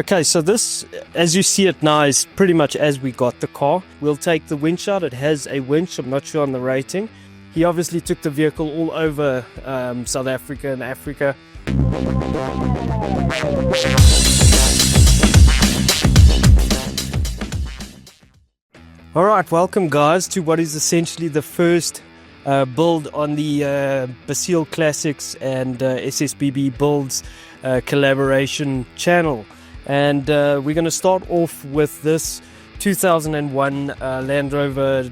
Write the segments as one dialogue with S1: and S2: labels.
S1: Okay, so this, as you see it now, is pretty much as we got the car. We'll take the winch out. It has a winch. I'm not sure on the rating. He obviously took the vehicle all over South Africa and Africa. Alright, welcome guys to what is essentially the first build on the Basseille Classics and SSBB builds collaboration channel. And we're going to start off with this 2001 Land Rover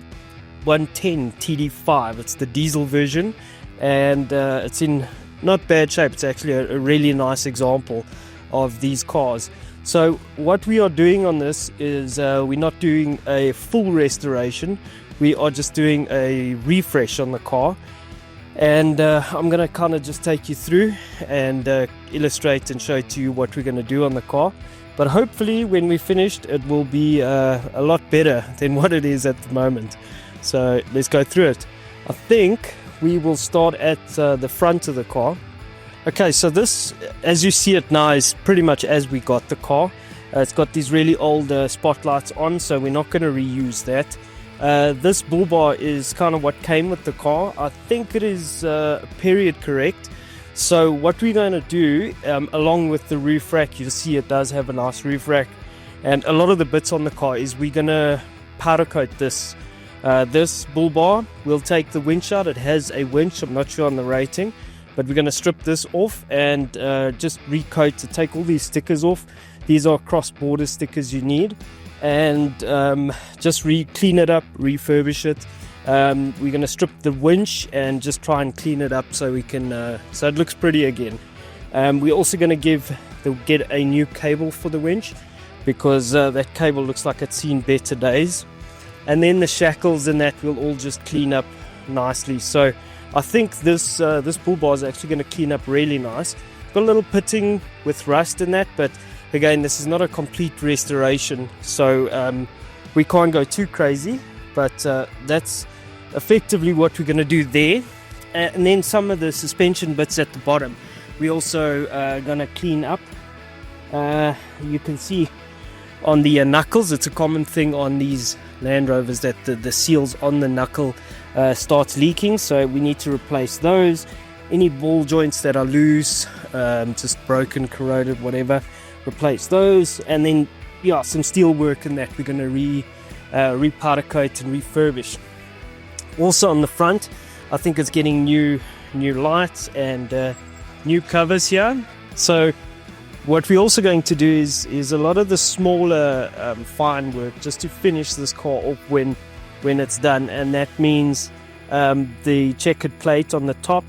S1: 110 TD5. It's the diesel version, and it's in not bad shape. It's actually a really nice example of these cars. So what we are doing on this is we're not doing a full restoration. We are just doing a refresh on the car, and I'm going to kind of just take you through and illustrate and show to you what we're going to do on the car. But hopefully when we're finished it will be a lot better than what it is at the moment. So let's go through it. I think we will start at the front of the car. Okay, so this, as you see it now, is pretty much as we got the car. It's got these really old spotlights on, so we're not going to reuse that. This bull bar is kind of what came with the car. I think it is period correct. So what we're going to do, along with the roof rack, you'll see it does have a nice roof rack, and a lot of the bits on the car is we're going to powder coat this bull bar. We'll take the winch out. It has a winch. I'm not sure on the rating, but we're going to strip this off and just recoat to take all these stickers off. These are cross-border stickers you need, and just clean it up, refurbish it. We're going to strip the winch and just try and clean it up so we can so it looks pretty again. We're also going to get a new cable for the winch, because that cable looks like it's seen better days. And then the shackles and that we'll all just clean up nicely. So I think this bull bar is actually going to clean up really nice. Got a little pitting with rust in that, but again, this is not a complete restoration, so we can't go too crazy. But that's effectively what we're going to do there. And then some of the suspension bits at the bottom we also going to clean up. You can see on the knuckles, it's a common thing on these Land Rovers that the seals on the knuckle starts leaking, so we need to replace those. Any ball joints that are loose, just broken, corroded, whatever, replace those. And then some steel work in that we're going to re-powder coat and refurbish. Also on the front, I think it's getting new lights and new covers here. So what we're also going to do is a lot of the smaller fine work just to finish this car off when it's done, and that means the checkered plate on the top.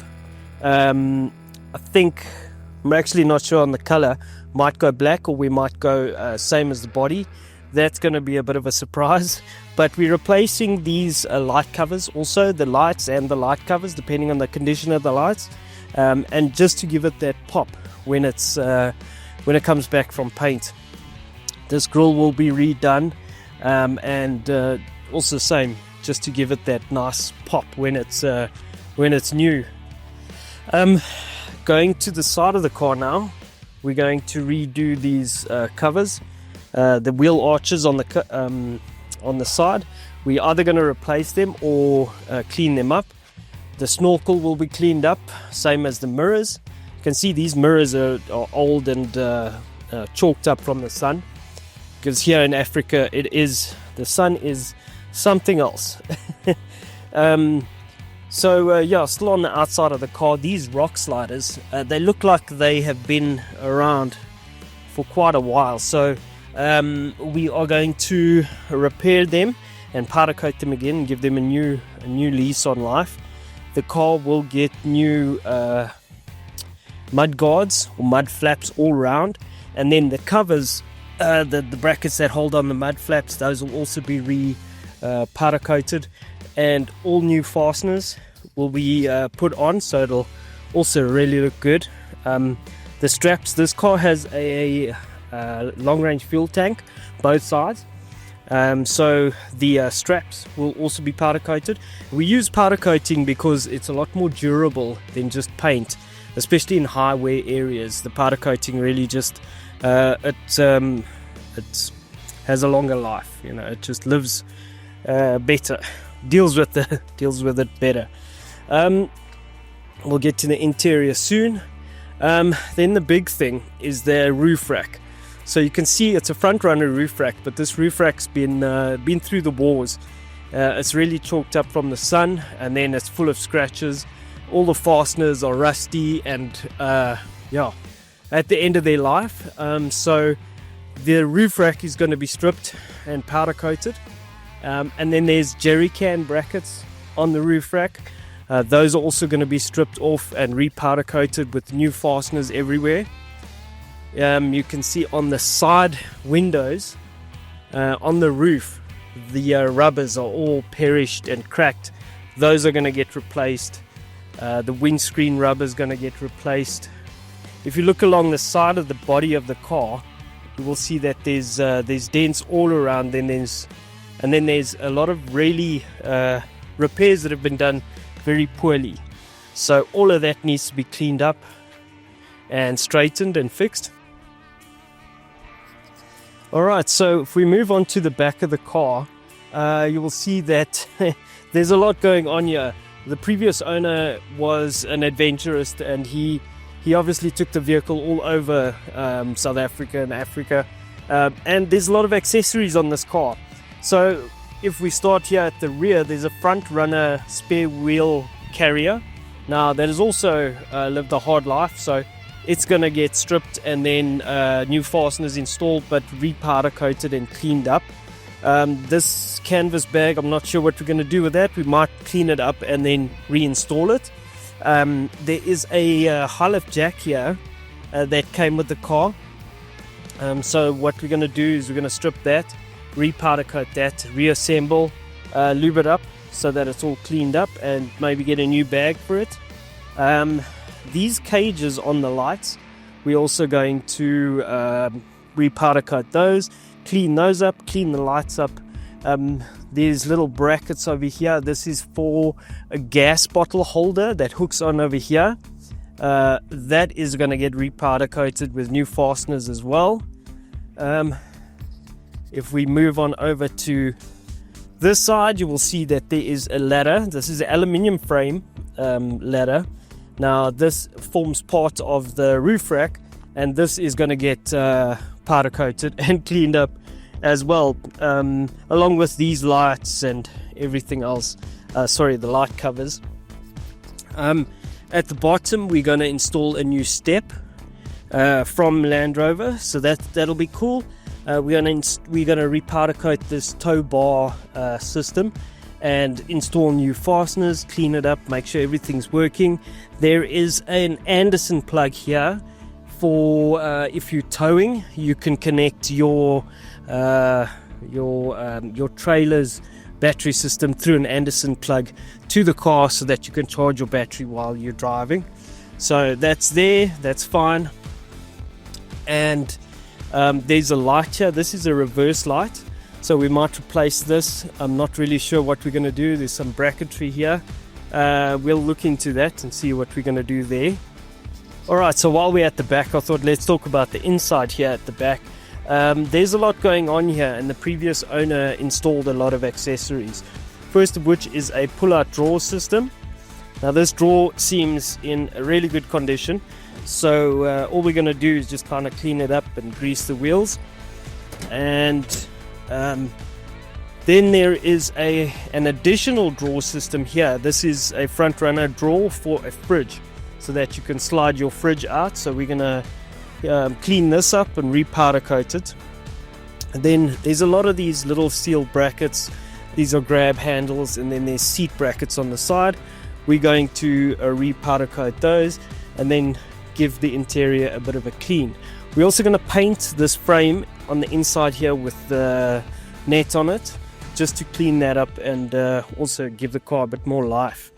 S1: I think, I'm actually not sure on the color, might go black, or we might go same as the body. That's going to be a bit of a surprise. But we're replacing these light covers, also the lights and the light covers, depending on the condition of the lights, and just to give it that pop when it comes back from paint. This grille will be redone, and also same, just to give it that nice pop when it's new. Going to the side of the car now, we're going to redo these covers. The wheel arches on the side, we're either going to replace them or clean them up. The snorkel will be cleaned up, same as the mirrors. You can see these mirrors are old and chalked up from the sun, because here in Africa the sun is something else. Still on the outside of the car, these rock sliders, they look like they have been around for quite a while. So we are going to repair them and powder coat them again and give them a new lease on life. The car will get new mud guards or mud flaps all around, and then the covers, the brackets that hold on the mud flaps, those will also be powder coated, and all new fasteners will be put on, so it'll also really look good. The straps, this car has a long range fuel tank both sides, so the straps will also be powder coated. We use powder coating because it's a lot more durable than just paint, especially in high wear areas. The powder coating really just it has a longer life. You know, it just lives better, deals with it better. We'll get to the interior soon. Then the big thing is the roof rack. So you can see it's a front runner roof rack, but this roof rack's been through the wars. It's really chalked up from the sun, and then it's full of scratches. All the fasteners are rusty, and at the end of their life. So the roof rack is going to be stripped and powder coated, and then there's jerry can brackets on the roof rack. Those are also going to be stripped off and repowder coated with new fasteners everywhere. You can see on the side windows on the roof, the rubbers are all perished and cracked. Those are going to get replaced. The windscreen rubber is going to get replaced. If you look along the side of the body of the car, you will see that there's dents all around. Then there's a lot of really repairs that have been done very poorly. So all of that needs to be cleaned up and straightened and fixed. Alright, so if we move on to the back of the car, you will see that there's a lot going on here. The previous owner was an adventurist, and he obviously took the vehicle all over South Africa and Africa, and there's a lot of accessories on this car. So if we start here at the rear, there's a front runner spare wheel carrier. Now that has also lived a hard life, so it's going to get stripped and then new fasteners installed, but repowder coated and cleaned up. This canvas bag, I'm not sure what we're going to do with that. We might clean it up and then reinstall it. There is a high lift jack here that came with the car. So what we're going to do is we're going to strip that, repowder coat that, reassemble, lube it up so that it's all cleaned up, and maybe get a new bag for it. These cages on the lights, we're also going to repowder coat those, clean those up, clean the lights up. There's little brackets over here. This is for a gas bottle holder that hooks on over here. That is going to get repowder coated with new fasteners as well. If we move on over to this side, you will see that there is a ladder. This is an aluminium frame ladder. Now this forms part of the roof rack, and this is going to get powder coated and cleaned up as well, along with these lights and everything else. The light covers. At the bottom, we're going to install a new step from Land Rover, so that'll be cool. We're going to repowder coat this tow bar system and install new fasteners, clean it up, make sure everything's working. There is an Anderson plug here for if you're towing, you can connect your trailer's battery system through an Anderson plug to the car so that you can charge your battery while you're driving. So that's there, that's fine. And there's a light here. This is a reverse light, so we might replace this. I'm not really sure what we're going to do. There's some bracketry here. We'll look into that and see what we're going to do there. Alright, so while we're at the back, I thought let's talk about the inside here at the back. There's a lot going on here, and the previous owner installed a lot of accessories. First of which is a pull-out drawer system. Now this drawer seems in a really good condition, so all we're going to do is just kind of clean it up and grease the wheels. And then there is an additional drawer system here. This is a front runner drawer for a fridge, so that you can slide your fridge out. So we're going to clean this up and repowder coat it. And then there's a lot of these little steel brackets. These are grab handles, and then there's seat brackets on the side. We're going to repowder coat those and then give the interior a bit of a clean. We're also going to paint this frame on the inside here with the net on it, just to clean that up and also give the car a bit more life.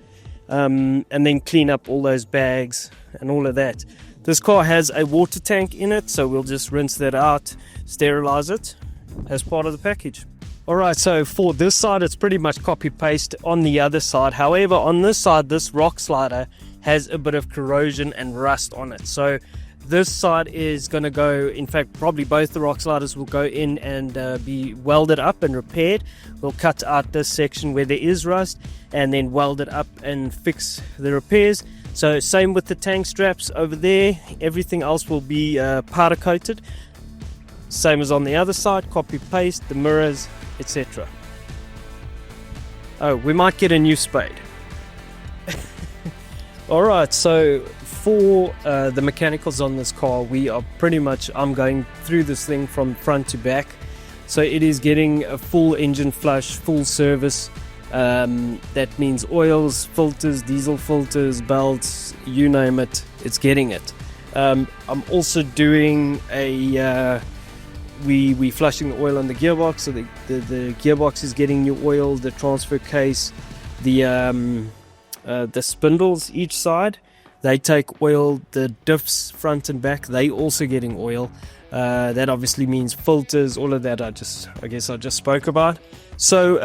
S1: And then clean up all those bags and all of that. This car has a water tank in it, so we'll just rinse that out, sterilize it as part of the package. Alright, so for this side it's pretty much copy paste on the other side. However, on this side, this rock slider has a bit of corrosion and rust on it, so this side is going to go, in fact probably both the rock sliders will go in and be welded up and repaired. We'll cut out this section where there is rust and then weld it up and fix the repairs. So same with the tank straps over there, everything else will be powder coated, same as on the other side, copy paste, the mirrors, etc. Oh, we might get a new spade. Alright, so for the mechanicals on this car, we are pretty much, I'm going through this thing from front to back. So it is getting a full engine flush, full service. That means oils, filters, diesel filters, belts, you name it, it's getting it. I'm also doing a we flushing the oil on the gearbox, so the gearbox is getting new oil, the transfer case, the spindles each side, they take oil, the diffs front and back, they also getting oil. That obviously means filters, all of that I guess I just spoke about. So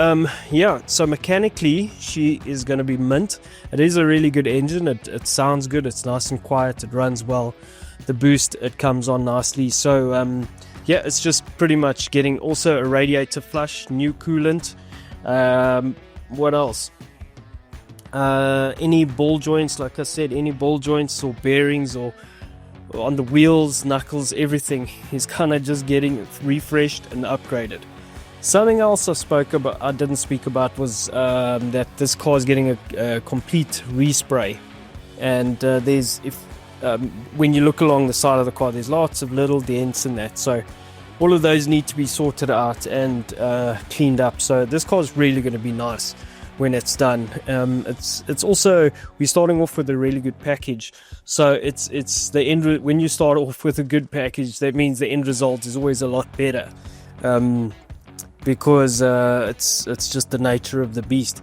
S1: yeah, so mechanically she is going to be mint. It is a really good engine, it sounds good, it's nice and quiet, it runs well, the boost, it comes on nicely. So yeah, it's just pretty much getting also a radiator flush, new coolant. What else? Any ball joints, like I said, any ball joints or bearings or on the wheels, knuckles, everything is kind of just getting refreshed and upgraded. Something else I didn't speak about was that this car is getting a complete respray, and when you look along the side of the car, there's lots of little dents in that, so all of those need to be sorted out and cleaned up. So this car is really going to be nice when it's done. It's also, we're starting off with a really good package, so it's the end. When you start off with a good package, that means the end result is always a lot better, because it's just the nature of the beast.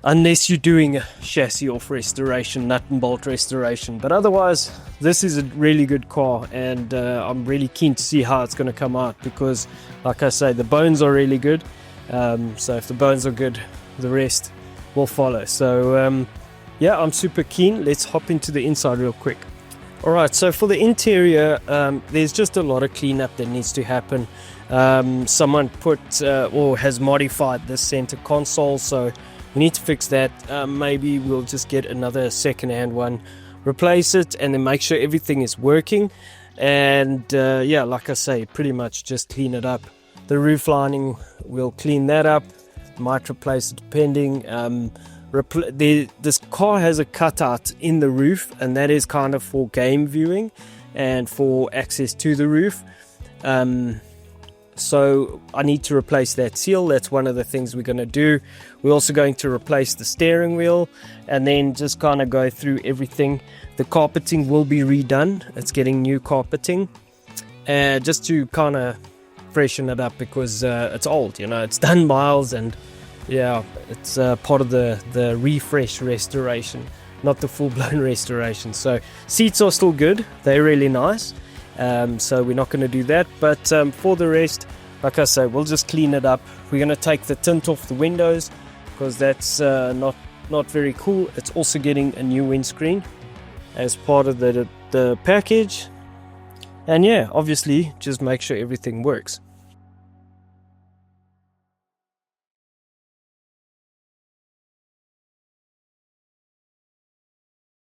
S1: Unless you're doing a chassis off restoration, nut and bolt restoration, but otherwise this is a really good car, and I'm really keen to see how it's going to come out, because like I say, the bones are really good. So if the bones are good, the rest will follow. So yeah, I'm super keen. Let's hop into the inside real quick. Alright, so for the interior, there's just a lot of cleanup that needs to happen. Someone put or has modified the center console, so we need to fix that. Maybe we'll just get another second-hand one, replace it, and then make sure everything is working. And yeah, like I say, pretty much just clean it up. The roof lining, we'll clean that up, might replace it depending. This car has a cutout in the roof, and that is kind of for game viewing and for access to the roof. So I need to replace that seal. That's one of the things we're going to do. We're also going to replace the steering wheel, and then just kind of go through everything. The carpeting will be redone. It's getting new carpeting, just to kind of freshen it up, because it's old, you know, it's done miles, and yeah, it's part of the refresh restoration, not the full-blown restoration. So seats are still good, they're really nice. So we're not going to do that, but for the rest, like I say, we'll just clean it up. We're going to take the tint off the windows, because that's not very cool. It's also getting a new windscreen as part of the package, and yeah, obviously just make sure everything works.